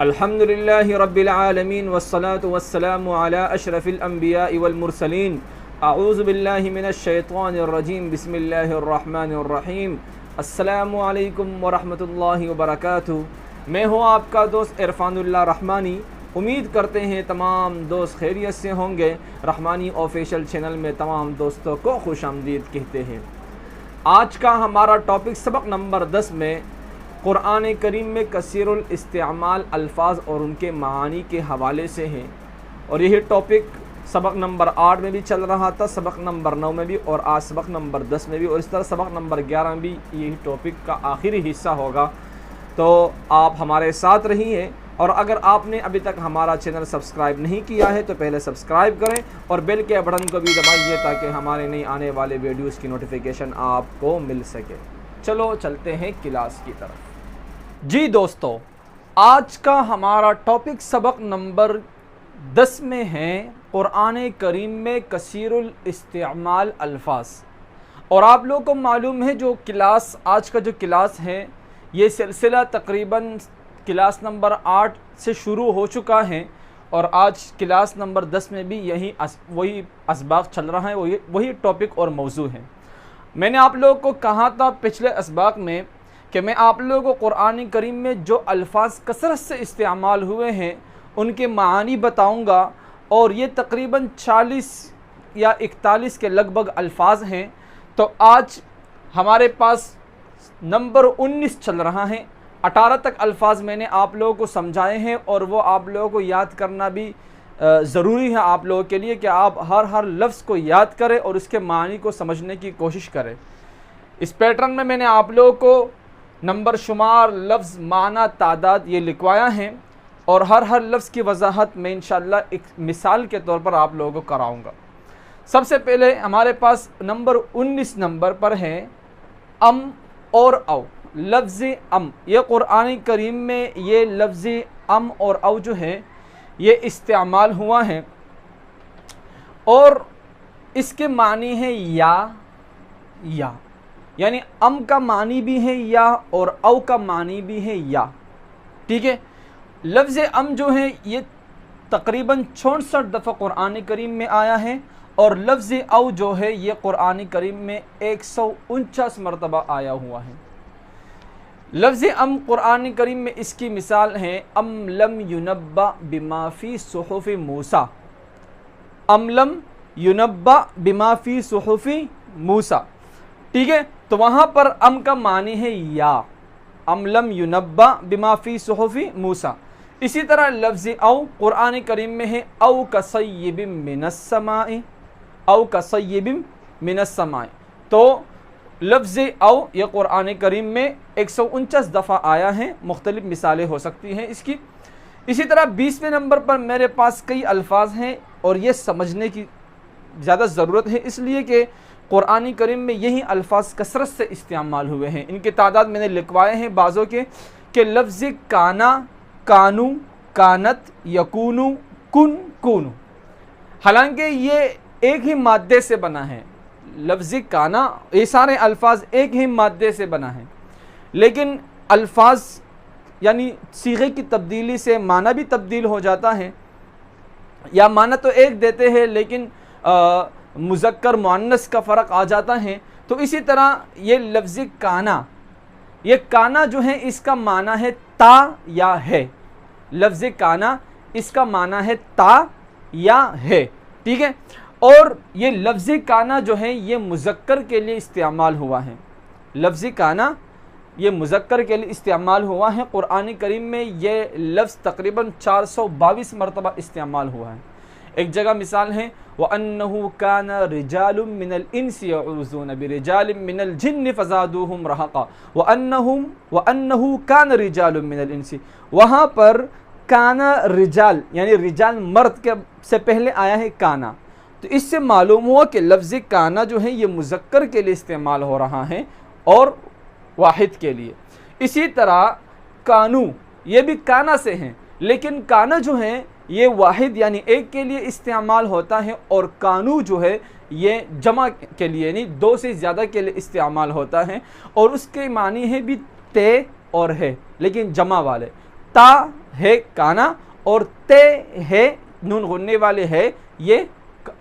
الحمدللہ رب العالمین والصلاة والسلام علی اشرف الانبیاء والمرسلین اعوذ باللہ من الشیطان الرجیم بسم اللہ الرحمن الرحیم السلام علیکم ورحمۃ اللہ وبرکاتہ۔ میں ہوں آپ کا دوست عرفان اللہ رحمانی۔ امید کرتے ہیں تمام دوست خیریت سے ہوں گے۔ رحمانی آفیشیل چینل میں تمام دوستوں کو خوش آمدید کہتے ہیں۔ آج کا ہمارا ٹاپک سبق نمبر 10 میں قرآن کریم میں کثیر الاستعمال الفاظ اور ان کے معانی کے حوالے سے ہیں، اور یہی ٹاپک سبق نمبر 8 میں بھی چل رہا تھا، سبق نمبر 9 میں بھی، اور آج سبق نمبر 10 میں بھی، اور اس طرح سبق نمبر 11 میں بھی یہی ٹاپک کا آخری حصہ ہوگا۔ تو آپ ہمارے ساتھ رہیے، اور اگر آپ نے ابھی تک ہمارا چینل سبسکرائب نہیں کیا ہے تو پہلے سبسکرائب کریں اور بیل کے بٹن کو بھی دبائیے تاکہ ہمارے نئی آنے والے ویڈیوز کی نوٹیفیکیشن آپ کو مل سکے۔ چلو چلتے ہیں کلاس کی طرف۔ جی دوستو، آج کا ہمارا ٹاپک سبق نمبر 10 میں ہے قرآن کریم میں کثیر الاستعمال الفاظ۔ اور آپ لوگوں کو معلوم ہے جو کلاس آج کا جو کلاس ہے یہ سلسلہ تقریباً کلاس نمبر 8 سے شروع ہو چکا ہے، اور آج کلاس نمبر 10 میں بھی وہی اسباق چل رہا ہے، وہی ٹاپک اور موضوع ہے۔ میں نے آپ لوگوں کو کہا تھا پچھلے اسباق میں کہ میں آپ لوگوں کو قرآن کریم میں جو الفاظ کثرت سے استعمال ہوئے ہیں ان کے معانی بتاؤں گا، اور یہ تقریباً 40 یا 41 کے لگ بھگ الفاظ ہیں۔ تو آج ہمارے پاس نمبر 19 چل رہا ہے۔ 18 تک الفاظ میں نے آپ لوگوں کو سمجھائے ہیں، اور وہ آپ لوگوں کو یاد کرنا بھی ضروری ہے آپ لوگوں کے لیے کہ آپ ہر لفظ کو یاد کریں اور اس کے معنی کو سمجھنے کی کوشش کریں۔ اس پیٹرن میں نے آپ لوگوں کو نمبر شمار، لفظ، معنی، تعداد یہ لکھوایا ہے، اور ہر لفظ کی وضاحت میں انشاءاللہ ایک مثال کے طور پر آپ لوگوں کو کراؤں گا۔ سب سے پہلے ہمارے پاس نمبر 19 نمبر پر ہے ام اور او۔ لفظ ام، یہ قرآن کریم میں یہ لفظ ام اور او جو ہے یہ استعمال ہوا ہے، اور اس کے معنی ہے یا، یعنی ام کا معنی بھی ہے یا، اور او کا معنی بھی ہے یا۔ ٹھیک ہے، لفظ ام جو ہے یہ تقریباً 66 دفعہ قرآن کریم میں آیا ہے، اور لفظ او جو ہے یہ قرآن کریم میں 149 مرتبہ آیا ہوا ہے۔ لفظ ام قرآن کریم میں اس کی مثال ہے ام لم ینبأ بما فی صحف موسیٰ۔ ام لم ینبأ بما فی صحف موسیٰ۔ ٹھیک ہے، تو وہاں پر ام کا معنی ہے یا، ام لم ینبأ بما فی صحف موسیٰ۔ اسی طرح لفظ او قرآن کریم میں ہے او کصیب من السماء، او کصیب من السماء۔ تو لفظ او یہ قرآن کریم میں 149 دفعہ آیا ہے، مختلف مثالیں ہو سکتی ہیں اس کی۔ اسی طرح 20ویں نمبر پر میرے پاس کئی الفاظ ہیں، اور یہ سمجھنے کی زیادہ ضرورت ہے اس لیے کہ قرآن کریم میں یہی الفاظ کثرت سے استعمال ہوئے ہیں۔ ان کی تعداد میں نے لکھوائے ہیں بعضوں کے، کہ لفظ کانا، کانو، کانت، یکونو، کن، کونو۔ حالانکہ یہ ایک ہی مادے سے بنا ہے، لفظ کانا، یہ سارے الفاظ ایک ہی مادے سے بنا ہے، لیکن الفاظ یعنی صیغے کی تبدیلی سے معنی بھی تبدیل ہو جاتا ہے، یا معنی تو ایک دیتے ہیں لیکن مذکر مؤنث کا فرق آ جاتا ہے۔ تو اسی طرح یہ لفظ کانا، یہ کانا جو ہے اس کا معنی ہے تا یا ہے۔ لفظ کانا اس کا معنی ہے تا یا ہے، ٹھیک ہے۔ اور یہ لفظ کانا جو ہے یہ مذکر کے لیے استعمال ہوا ہے۔ لفظ کانا یہ مذکر کے لیے استعمال ہوا ہے۔ قرآن کریم میں یہ لفظ تقریباً 422 مرتبہ استعمال ہوا ہے۔ ایک جگہ مثال ہے وَأَنَّهُ كَانَ رِجَالٌ مِّنَ الْإِنسِ يَعُوذُونَ بِرِجَالٍ مِّنَ الْجِنِّ فَزَادُوهُمْ رَهَقًا وَأَنَّهُ كَانَ رِجَالٌ مِّنَ الْإِنسِ، وہاں پر کانا رجال یعنی رجال مرد کے سے پہلے آیا ہے کانا، تو اس سے معلوم ہوا کہ لفظ کانا جو ہے یہ مذکر کے لیے استعمال ہو رہا ہے اور واحد کے لیے۔ اسی طرح کانو، یہ بھی کانا سے ہیں، لیکن کانا جو ہے یہ واحد یعنی ایک کے لیے استعمال ہوتا ہے، اور کانو جو ہے یہ جمع کے لیے یعنی دو سے زیادہ کے لیے استعمال ہوتا ہے، اور اس کے معنی ہے بھی تے اور ہے لیکن جمع والے۔ تا ہے کانا اور تے ہے نون غننے والے ہے یہ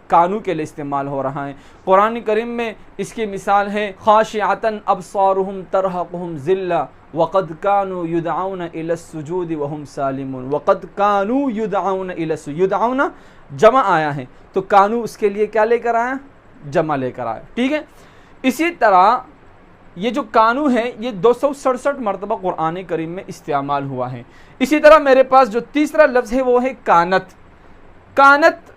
کانو کے لیے استعمال ہو رہا ہے۔ قرآن کریم میں اس کی مثال ہے خاشعۃ ابصارہم ترہقہم ذلہ وقد کانوا یدعون الی السجود وہم سالمون۔ وقد کانوا یدعون الی السجود، یدعون جمع آیا ہے تو کانو اس کے لیے کیا لے کر آیا؟ جمع لے کر آیا، ٹھیک ہے۔ اسی طرح یہ جو کانو ہے یہ 267 مرتبہ قرآن کریم میں استعمال ہوا ہے۔ اسی طرح میرے پاس جو تیسرا لفظ ہے وہ ہے کانت۔ کانت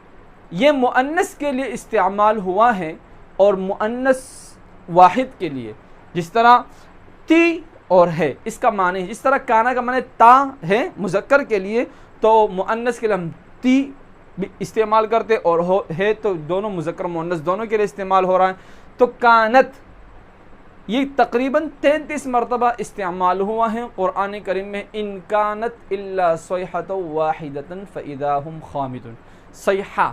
یہ مؤنث کے لیے استعمال ہوا ہے اور مؤنث واحد کے لیے، جس طرح تی اور ہے اس کا معنی ہے، جس طرح کانا کا معنی تا ہے مذکر کے لیے تو مؤنث کے لیے ہم تی بھی استعمال کرتے اور ہے تو دونوں مذکر مؤنث دونوں کے لیے استعمال ہو رہا ہے۔ تو کانت یہ تقریباً 33 مرتبہ استعمال ہوا ہے قرآن کریم میں۔ ان کانت الا صیحۃ واحدۃ فاذا هم خامدون، صیحہ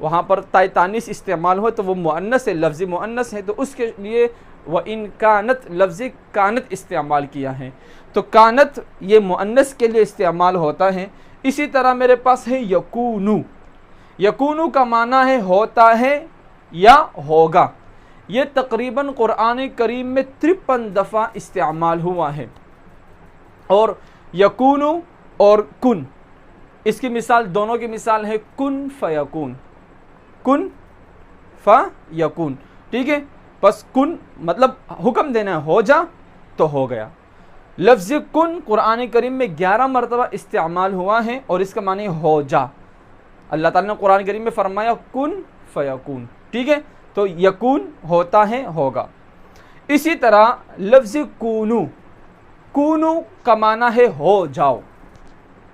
وہاں پر تائے تانیث استعمال ہو تو وہ مؤنث ہے، لفظ مؤنث ہے، تو اس کے لیے وَإِن کانت لفظ کانت استعمال کیا ہے۔ تو کانت یہ مؤنث کے لیے استعمال ہوتا ہے۔ اسی طرح میرے پاس ہے یکونو۔ یکونو کا معنی ہے ہوتا ہے یا ہوگا۔ یہ تقریباً قرآن کریم میں 53 دفعہ استعمال ہوا ہے۔ اور یکونو اور کن، اس کی مثال دونوں کی مثال ہے کن فیکون، کن فیکون، ٹھیک ہے۔ بس کن مطلب حکم دینا ہے ہو جا تو ہو گیا۔ لفظ کن قرآن کریم میں 11 مرتبہ استعمال ہوا ہے اور اس کا معنی ہو جا۔ اللہ تعالیٰ نے قرآن کریم میں فرمایا کن فیکون، ٹھیک ہے۔ تو یکون ہوتا ہے ہوگا۔ اسی طرح لفظ کونو، کونو کا معنی ہے ہو جاؤ،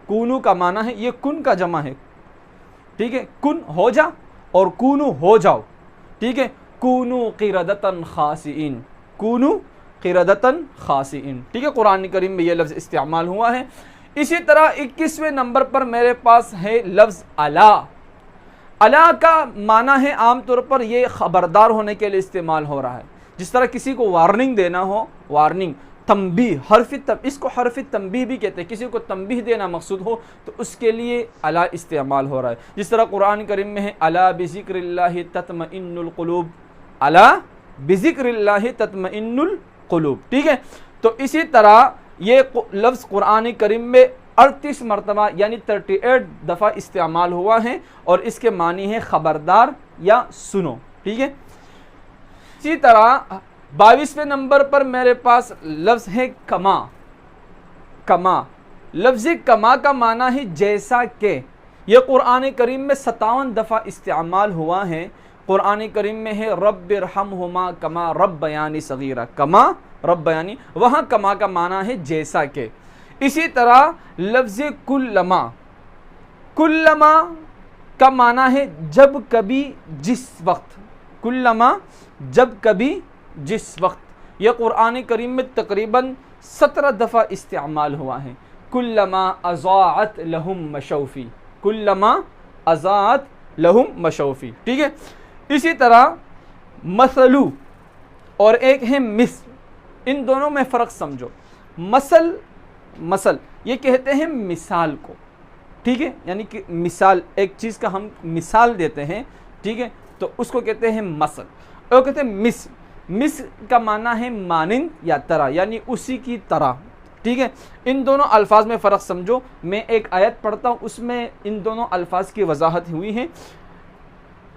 کونو کا معنی ہے یہ کن کا جمع ہے، ٹھیک ہے، کن ہو جا اور کونو ہو جاؤ، ٹھیک ہے۔ کونو قردۃ خاسئین، کونو قردۃ خاسئین، ٹھیک ہے۔ قرآن کریم میں یہ لفظ استعمال ہوا ہے۔ اسی طرح 21ویں نمبر پر میرے پاس ہے لفظ الا۔ الا کا معنی ہے عام طور پر یہ خبردار ہونے کے لیے استعمال ہو رہا ہے، جس طرح کسی کو وارننگ دینا ہو، وارننگ، تنبیہ، اس کو حرف تنبیہ بھی کہتے ہیں، کسی کو تنبیہ دینا مقصود ہو تو اس کے لیے الا استعمال ہو رہا ہے۔ جس طرح قرآن کریم میں ہے الا بذکر اللہ تطمئن القلوب، الا بذکر اللہ تطمئن القلوب، ٹھیک ہے۔ تو اسی طرح یہ لفظ قرآن کریم میں 38 مرتبہ یعنی 38 دفعہ استعمال ہوا ہے اور اس کے معنی ہے خبردار یا سنو، ٹھیک ہے۔ اسی طرح 22ویں نمبر پر میرے پاس لفظ ہے کما۔ کما، لفظ کما کا معنی ہے جیسا کہ۔ یہ قرآن کریم میں 57 دفعہ استعمال ہوا ہے۔ قرآن کریم میں ہے رب ارحمہما کما ربیانی صغیرہ، کما ربیانی، وہاں کما کا معنی ہے جیسا کہ۔ اسی طرح لفظ کلما، کلما کا معنی ہے جب کبھی جس وقت، کلما جب کبھی جس وقت۔ یہ قرآن کریم میں تقریباً 17 دفعہ استعمال ہوا ہے۔ کلما اضاعت لہم مشوفی، کلما اضاعت لہم مشوفی، ٹھیک ہے۔ اسی طرح مثلو اور ایک ہے مثل، ان دونوں میں فرق سمجھو۔ مثل یہ کہتے ہیں مثال کو، ٹھیک ہے، یعنی کہ مثال ایک چیز کا ہم مثال دیتے ہیں، ٹھیک ہے، تو اس کو کہتے ہیں مثل۔ اور کہتے ہیں مثل، مثل کا معنی ہے مانند یا طرح، یعنی اسی کی طرح، ٹھیک ہے۔ ان دونوں الفاظ میں فرق سمجھو۔ میں ایک آیت پڑھتا ہوں، اس میں ان دونوں الفاظ کی وضاحت ہوئی ہے۔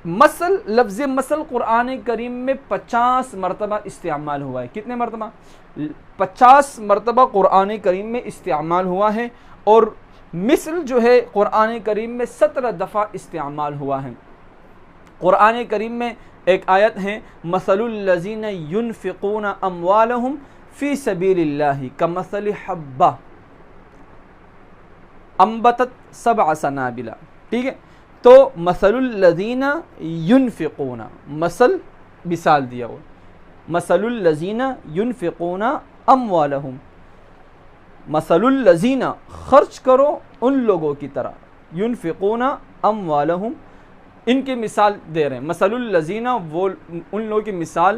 مثل، لفظ مثل قرآن کریم میں 50 مرتبہ استعمال ہوا ہے۔ کتنے مرتبہ؟ 50 مرتبہ قرآن کریم میں استعمال ہوا ہے۔ اور مثل جو ہے قرآن کریم میں 17 دفعہ استعمال ہوا ہے۔ قرآن کریم میں ایک آیت ہے مثل الذین ينفقون اموالهم فی سبیل اللہ کمثل حبہ انبتت 7 سنابل، ٹھیک ہے۔ تو مثل الذین ينفقون، مثال دیا ہوا، مثل الذین ينفقون اموالهم، مثل الذین خرچ کرو ان لوگوں کی طرح، ينفقون اموالهم ان کی مثال دے رہے ہیں۔ مثل الذین وہ ان لوگوں کی مثال